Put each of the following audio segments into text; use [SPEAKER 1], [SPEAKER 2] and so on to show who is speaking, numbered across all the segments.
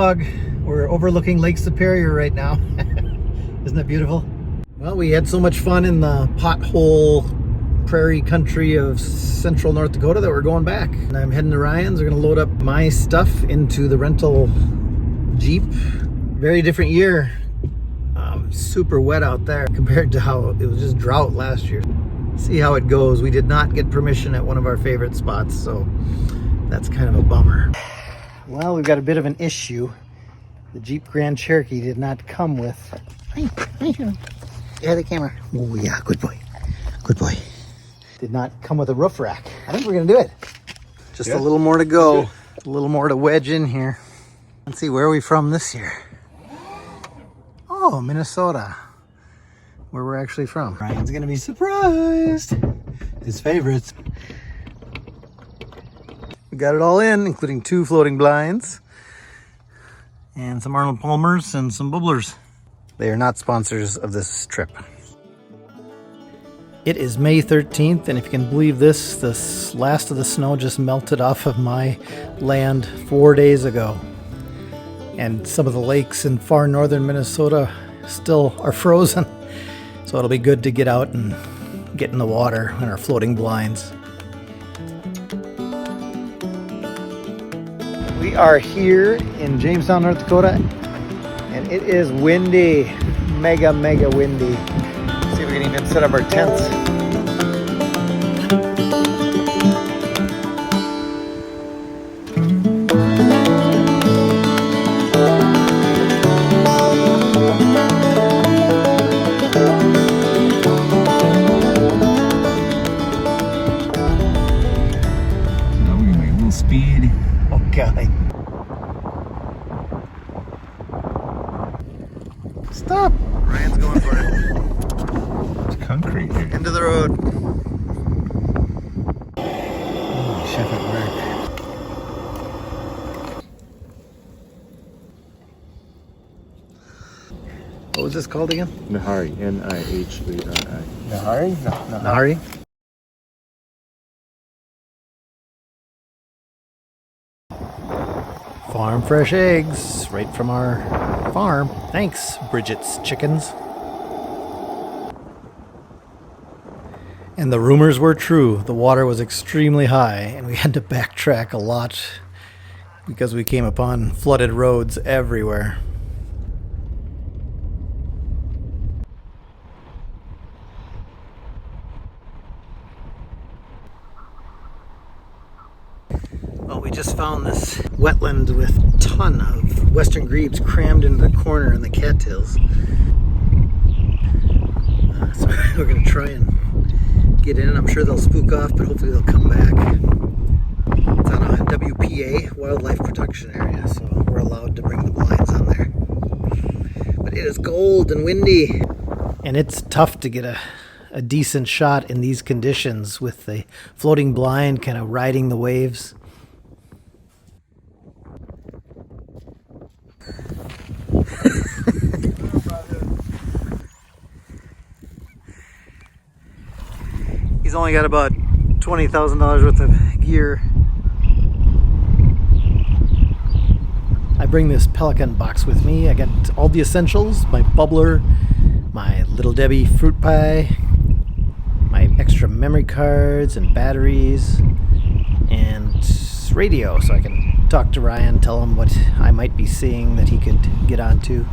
[SPEAKER 1] dog. We're overlooking Lake Superior right now. Isn't that beautiful? Well, we had so much fun in the pothole prairie country of central North Dakota that we're going back. And I'm heading to Ryan's. We're gonna load up my stuff into the rental Jeep. Very different year. Super wet out there compared to how it was just drought last year. See how it goes. We did not get permission at one of our favorite spots, so that's kind of a bummer. Well, we've got a bit of an issue. The Jeep Grand Cherokee did not come with... Yeah, the camera. Oh yeah, good boy. Good boy. Did not come with a roof rack. I think we're gonna do it. Just a little more to go. A little more to wedge in here. Let's see, where are we from this year? Oh, Minnesota. Where we're actually from. Ryan's gonna be surprised. His favorites. We got it all in, including 2 floating blinds and some Arnold Palmers and some bubblers. They are not sponsors of this trip. It is May 13th, and if you can believe this, the last of the snow just melted off of my land 4 days ago. And some of the lakes in far northern Minnesota still are frozen. So it'll be good to get out and get in the water in our floating blinds. We are here in Jamestown, North Dakota, and it is windy, mega windy. Let's see if we can even set up our tents.
[SPEAKER 2] Speed.
[SPEAKER 1] Okay. Stop! Ryan's going for it.
[SPEAKER 2] It's concrete here.
[SPEAKER 1] Into the road. Holy chef at work. What was this called again?
[SPEAKER 2] Nahari. N-I-H-A-R-I.
[SPEAKER 1] Nahari? No, Nahari? Farm fresh eggs right from our farm. Thanks, Bridget's Chickens. And the rumors were true. The water was extremely high, and we had to backtrack a lot because we came upon flooded roads everywhere. Well, we just found this wetland with a ton of Western Grebes crammed into the corner in the cattails. So we're going to try and get in. I'm sure they'll spook off, but hopefully they'll come back. It's on a WPA, Wildlife Protection Area, so we're allowed to bring the blinds on there. But it is cold and windy. And it's tough to get a decent shot in these conditions with the floating blind kind of riding the waves. He's only got about $20,000 worth of gear. I bring this Pelican box with me. I got all the essentials, my bubbler, my Little Debbie fruit pie, my extra memory cards and batteries, and radio so I can talk to Ryan, tell him what I might be seeing that he could get onto.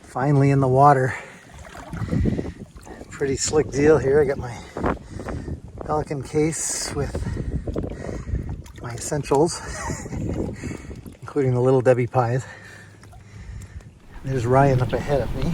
[SPEAKER 1] Finally in the water. Pretty slick deal here. I got my Pelican case with my essentials, including the Little Debbie pies. There's Ryan up ahead of me.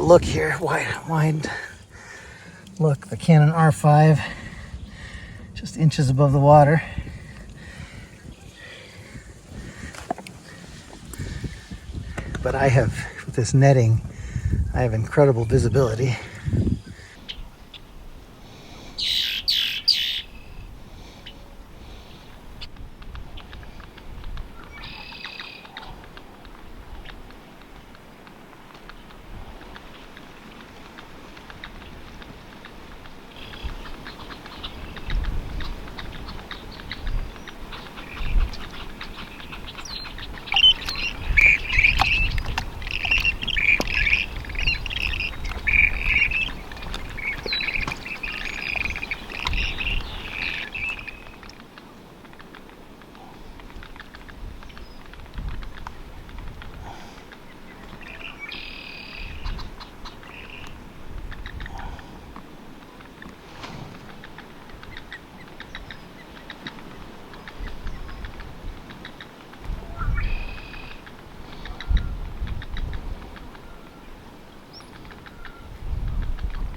[SPEAKER 1] look here, wide look. The Canon R5, just inches above the water. But I have, with this netting, I have incredible visibility.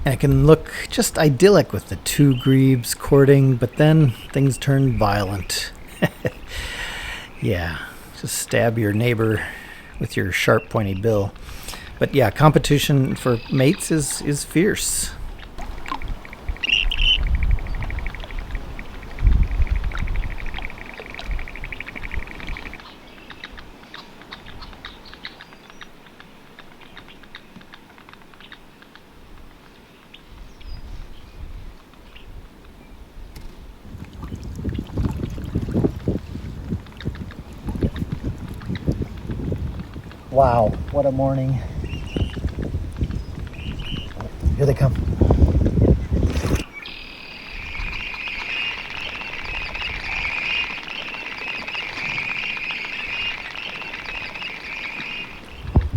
[SPEAKER 1] And it can look just idyllic with the two grebes courting, but then things turn violent. Yeah, just stab your neighbor with your sharp pointy bill. But yeah, competition for mates is fierce. Wow, what a morning. Here they come.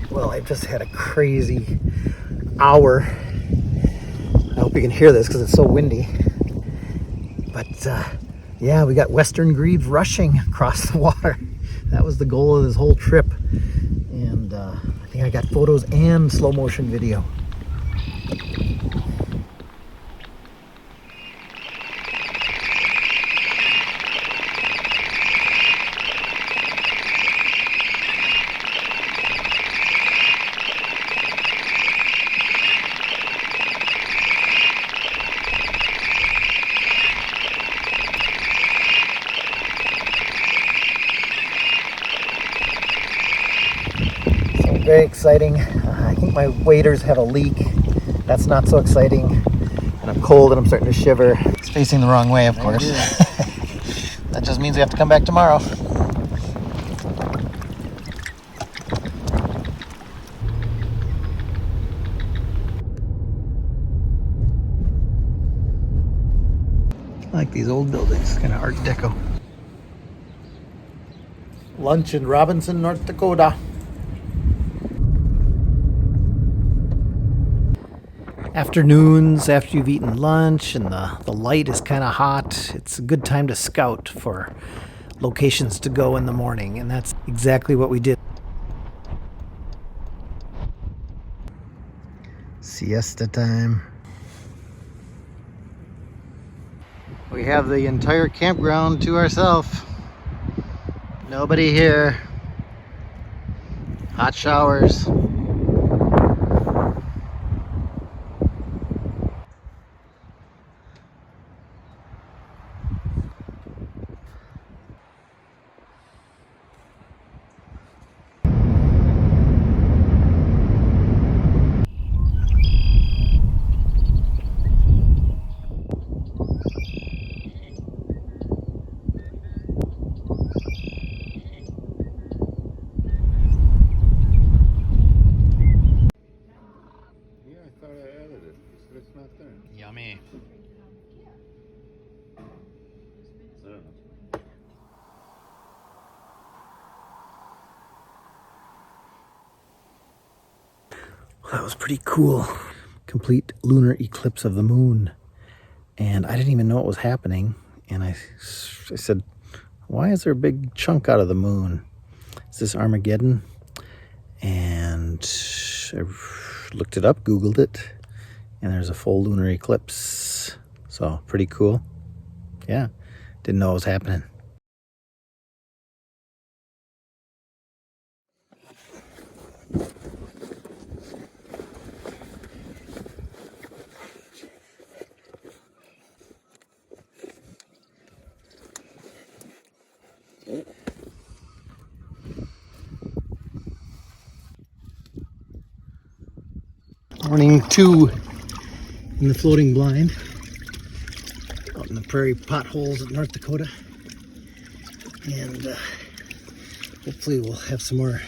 [SPEAKER 1] Well, I've just had a crazy hour. I hope you can hear this because it's so windy. But yeah, we got Western Grebe rushing across the water. That was the goal of this whole trip. And I think I got photos and slow motion video. Very exciting. I think my waders have a leak. That's not so exciting. And I'm cold and I'm starting to shiver. It's facing the wrong way, of course. That just means we have to come back tomorrow. I like these old buildings, kind of Art Deco. Lunch in Robinson, North Dakota. Afternoons after you've eaten lunch and the light is kind of hot, it's a good time to scout for locations to go in the morning, and that's exactly what we did. Siesta time. We have the entire campground to ourselves. Nobody here. Hot showers. Yummy. Well, that was pretty cool. Complete lunar eclipse of the moon. And I didn't even know it was happening. And I said, why is there a big chunk out of the moon? Is this Armageddon? And looked it up, Googled it, and there's a full lunar eclipse. So pretty cool. Yeah, didn't know it was happening. Morning 2 in the floating blind out in the prairie potholes of North Dakota, and hopefully we'll have some more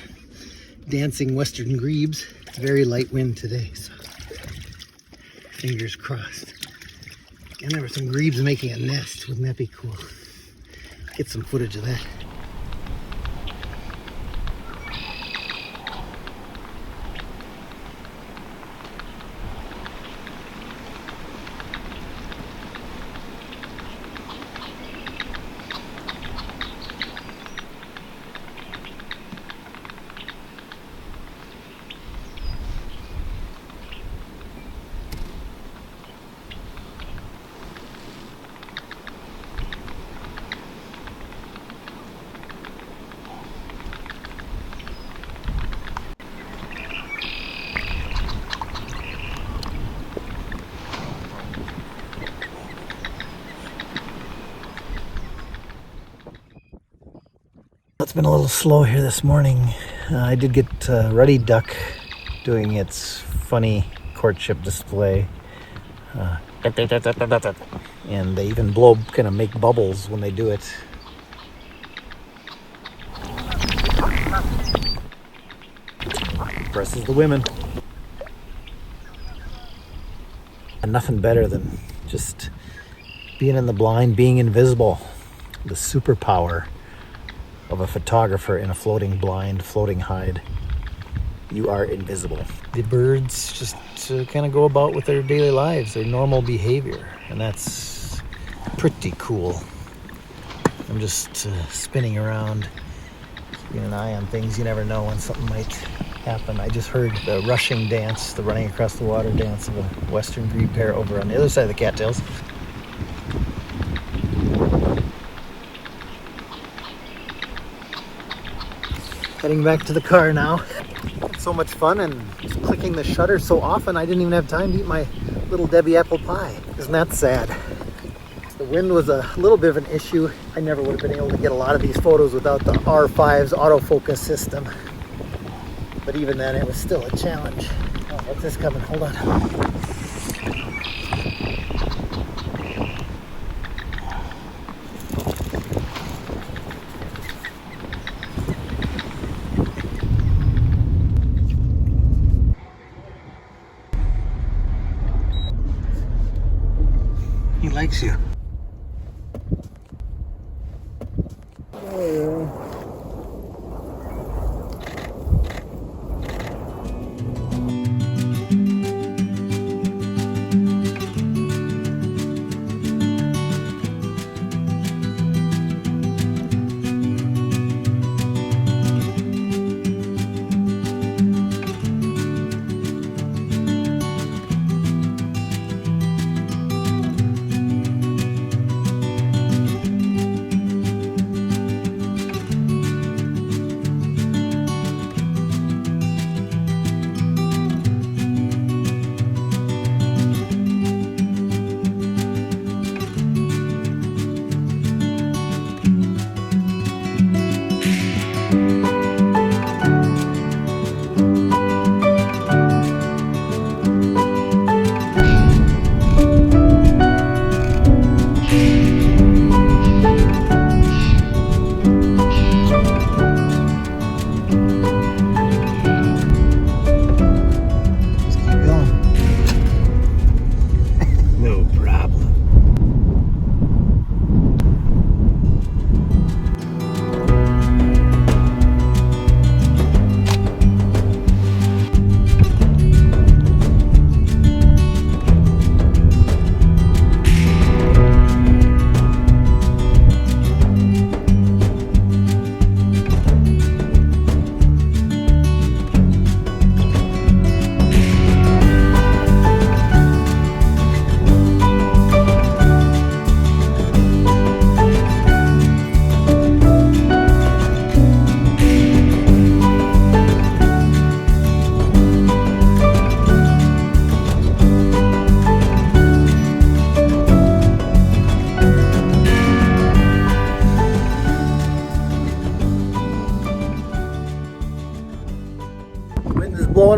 [SPEAKER 1] dancing Western Grebes. It's very light wind today, so fingers crossed. And there were some grebes making a nest. Wouldn't that be cool? Get some footage of that. It's been a little slow here this morning. I did get Ruddy Duck doing its funny courtship display. And they even blow, kind of make bubbles when they do it. Impresses the women. And nothing better than just being in the blind, being invisible. The superpower of a photographer in a floating blind, floating hide. You are invisible. The birds just kind of go about with their daily lives, their normal behavior, and that's pretty cool. I'm just spinning around, keeping an eye on things. You never know when something might happen. I just heard the rushing dance, the running across the water dance of a Western Grebe pair over on the other side of the cattails. Heading back to the car now. So much fun, and just clicking the shutter so often I didn't even have time to eat my little Debbie apple pie. Isn't that sad? The wind was a little bit of an issue. I never would have been able to get a lot of these photos without the R5's autofocus system. But even then, it was still a challenge. Oh, what's this coming? Hold on. He likes you.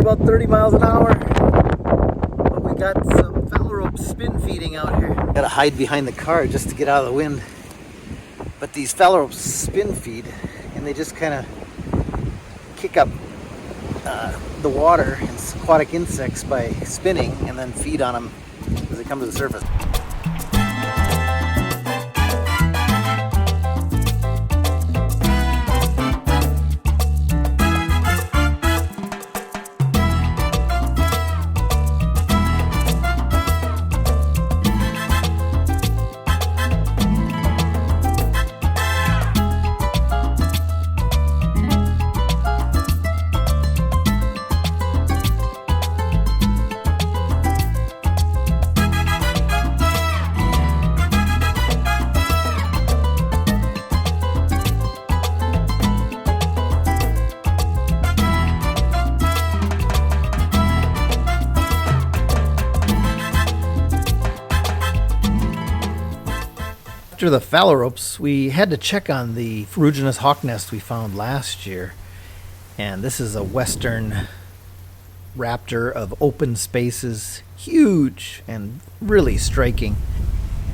[SPEAKER 1] about 30 miles an hour. But we got some phalarope spin feeding out here. Gotta hide behind the car just to get out of the wind. But these phalaropes spin feed, and they just kind of kick up the water and aquatic insects by spinning, and then feed on them as they come to the surface. After the phalaropes, we had to check on the Ferruginous Hawk nest we found last year. And this is a Western raptor of open spaces, huge and really striking.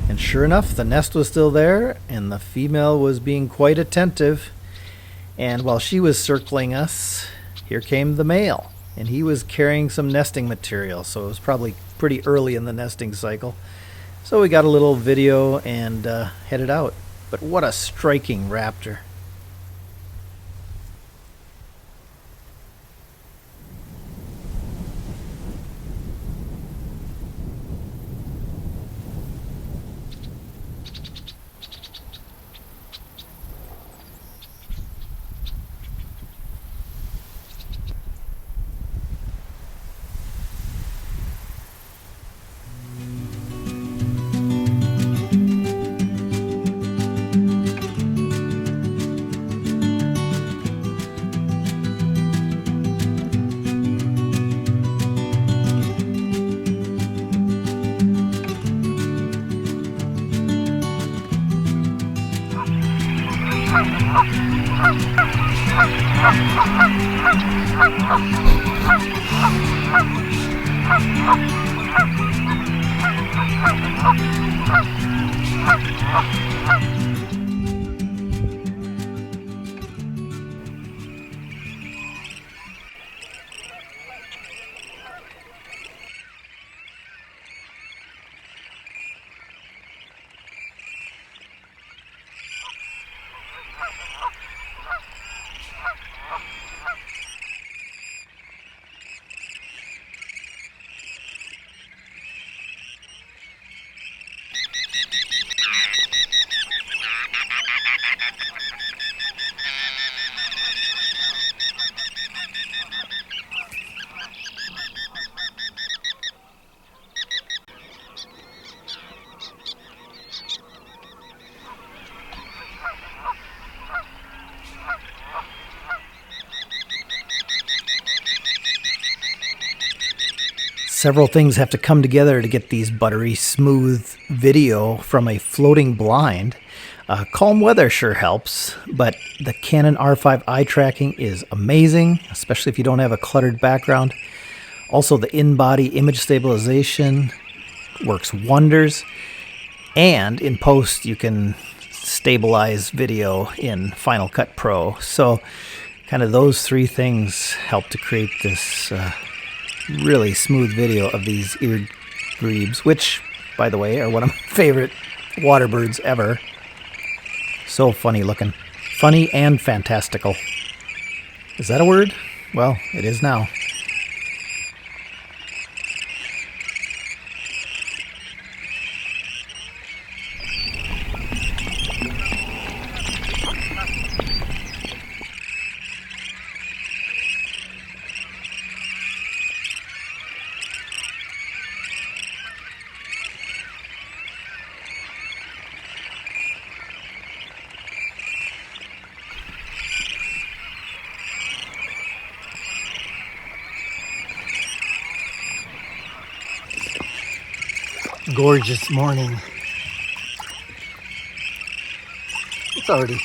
[SPEAKER 1] And sure enough, the nest was still there, and the female was being quite attentive. And while she was circling us, here came the male. And he was carrying some nesting material, so it was probably pretty early in the nesting cycle. So we got a little video and headed out. But what a striking raptor. Several things have to come together to get these buttery smooth video from a floating blind. Calm weather sure helps, but the Canon R5 eye tracking is amazing, especially if you don't have a cluttered background. Also, the in-body image stabilization works wonders, and in post you can stabilize video in Final Cut Pro. So kind of those three things help to create this really smooth video of these Eared Grebes, which, by the way, are one of my favorite water birds ever. So funny looking. Funny and fantastical. Is that a word? Well, it is now. Gorgeous morning. It's already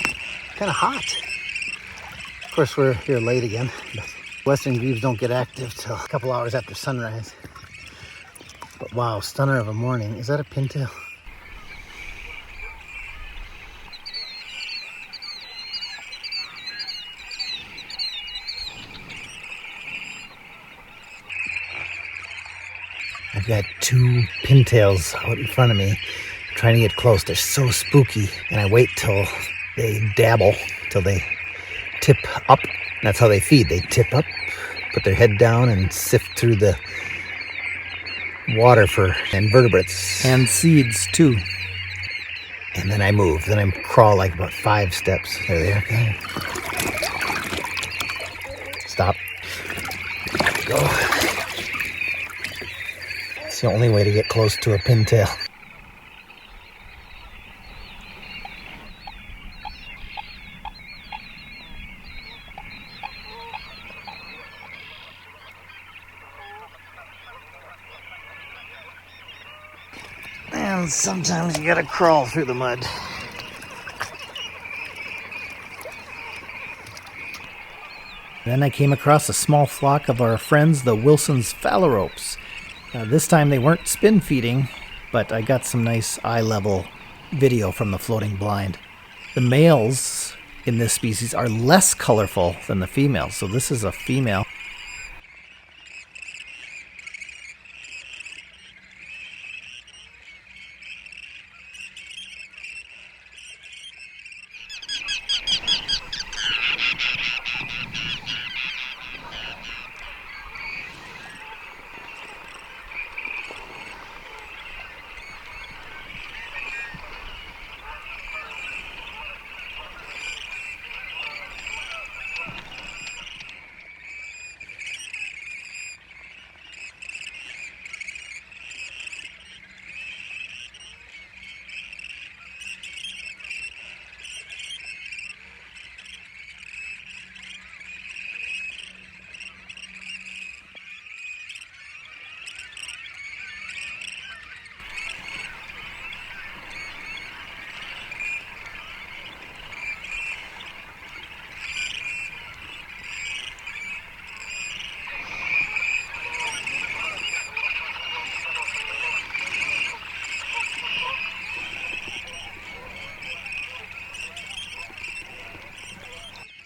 [SPEAKER 1] kind of hot. Of course, we're here late again, but Western Grebes don't get active till a couple hours after sunrise. But wow, stunner of a morning. Is that a pintail? I've got two pintails out in front of me trying to get close. They're so spooky, and I wait till they dabble, till they tip up. That's how they feed. They tip up, put their head down, and sift through the water for invertebrates.
[SPEAKER 3] And seeds too.
[SPEAKER 1] And then I move. Then I crawl like about 5 steps. There they are. Okay. Stop. There we go. It's the only way to get close to a pintail. And sometimes you gotta crawl through the mud. Then I came across a small flock of our friends, the Wilson's phalaropes. This time they weren't spin feeding, but I got some nice eye-level video from the floating blind. The males in this species are less colorful than the females, so this is a female.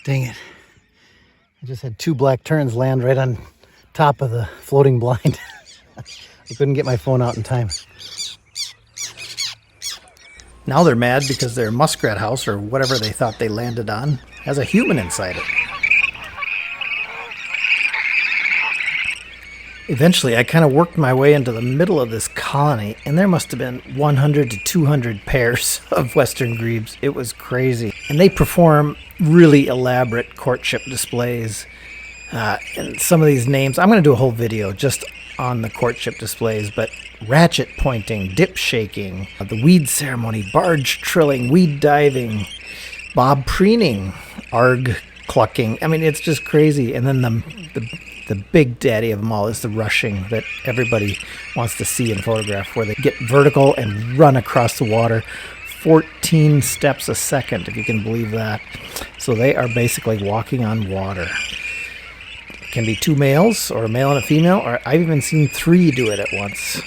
[SPEAKER 1] Dang it. I just had 2 black terns land right on top of the floating blind. I couldn't get my phone out in time.
[SPEAKER 3] Now they're mad because their muskrat house, or whatever they thought they landed on, has a human inside it. Eventually, I kind of worked my way into the middle of this colony, and there must have been 100 to 200 pairs of Western Grebes. It was crazy. And they perform really elaborate courtship displays. And some of these names, I'm going to do a whole video just on the courtship displays, but ratchet pointing, dip shaking, the weed ceremony, barge trilling, weed diving, bob preening, arg clucking. I mean, it's just crazy. And then the big daddy of them all is the rushing that everybody wants to see and photograph, where they get vertical and run across the water 14 steps a second, if you can believe that. So they are basically walking on water. It can be 2 males, or a male and a female, or I've even seen 3 do it at once.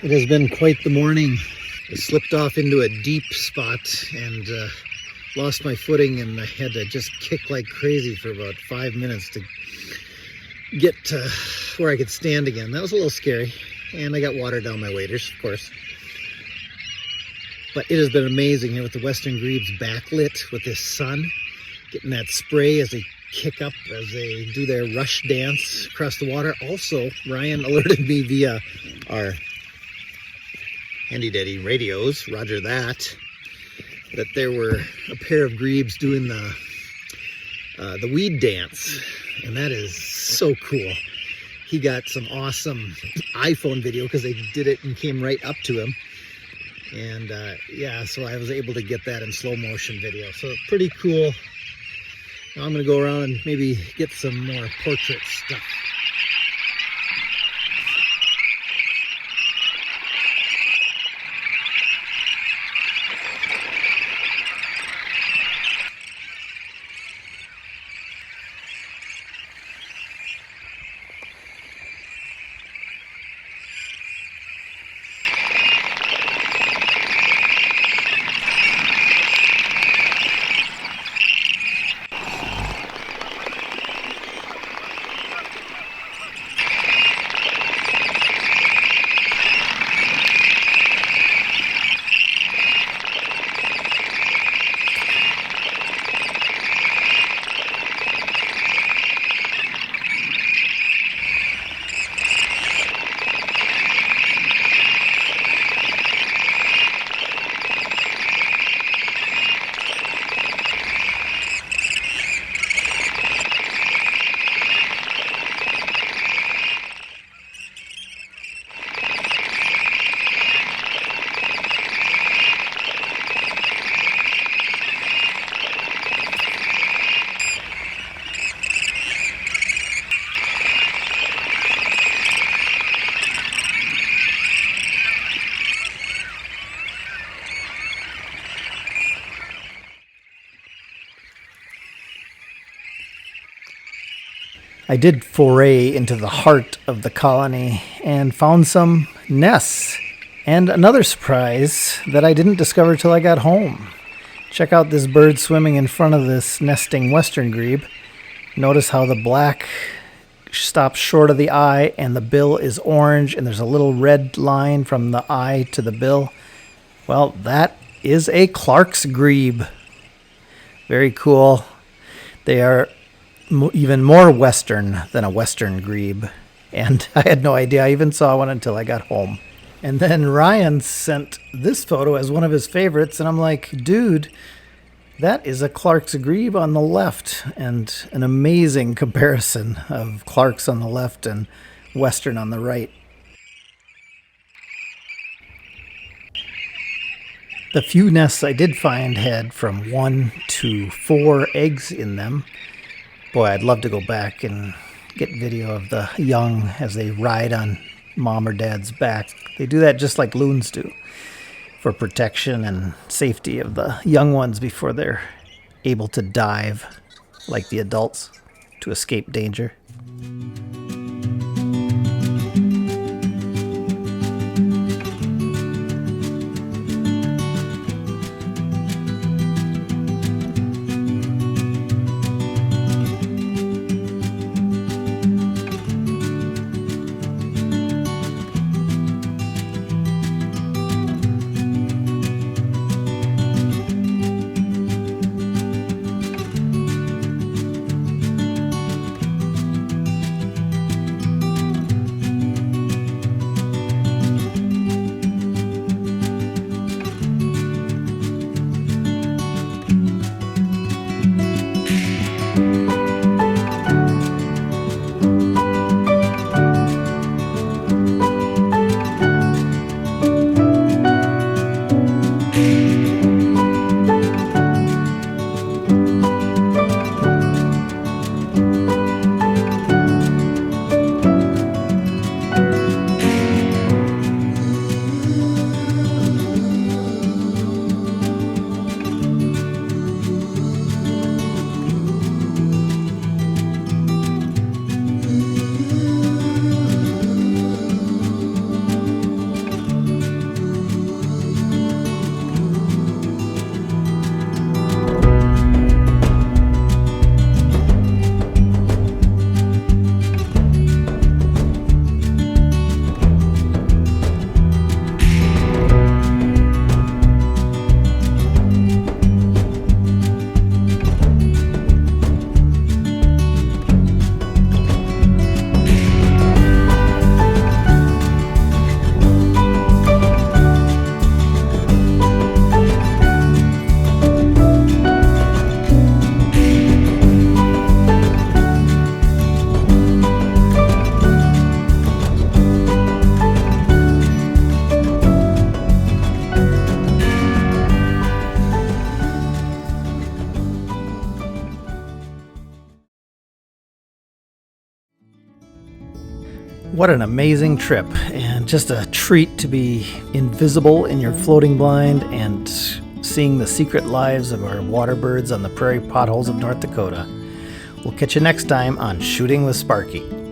[SPEAKER 1] It has been quite the morning. I slipped off into a deep spot and lost my footing, and I had to just kick like crazy for about 5 minutes to get to where I could stand again. That was a little scary, and I got water down my waders, of course. But it has been amazing here with the Western Grebes backlit with this sun, getting that spray as they kick up, as they do their rush dance across the water. Also, Ryan alerted me via our handy dandy radios, roger that there were a pair of grebes doing the weed dance, and that is so cool. He got some awesome iPhone video because they did it and came right up to him. And yeah, so I was able to get that in slow motion video. So pretty cool. Now I'm going to go around and maybe get some more portrait stuff. I did foray into the heart of the colony and found some nests. And another surprise that I didn't discover till I got home. Check out this bird swimming in front of this nesting Western Grebe. Notice how the black stops short of the eye and the bill is orange and there's a little red line from the eye to the bill. Well, that is a Clark's Grebe. Very cool. They are even more western than a Western Grebe, and I had no idea I even saw one until I got home. And then Ryan sent this photo as one of his favorites, and I'm like, dude, that is a Clark's Grebe on the left, and an amazing comparison of Clark's on the left and Western on the right. The few nests I did find had from 1 to 4 eggs in them. Boy, I'd love to go back and get video of the young as they ride on mom or dad's back. They do that just like loons do, for protection and safety of the young ones before they're able to dive like the adults to escape danger.
[SPEAKER 3] What an amazing trip, and just a treat to be invisible in your floating blind and seeing the secret lives of our water birds on the prairie potholes of North Dakota. We'll catch you next time on Shooting with Sparky.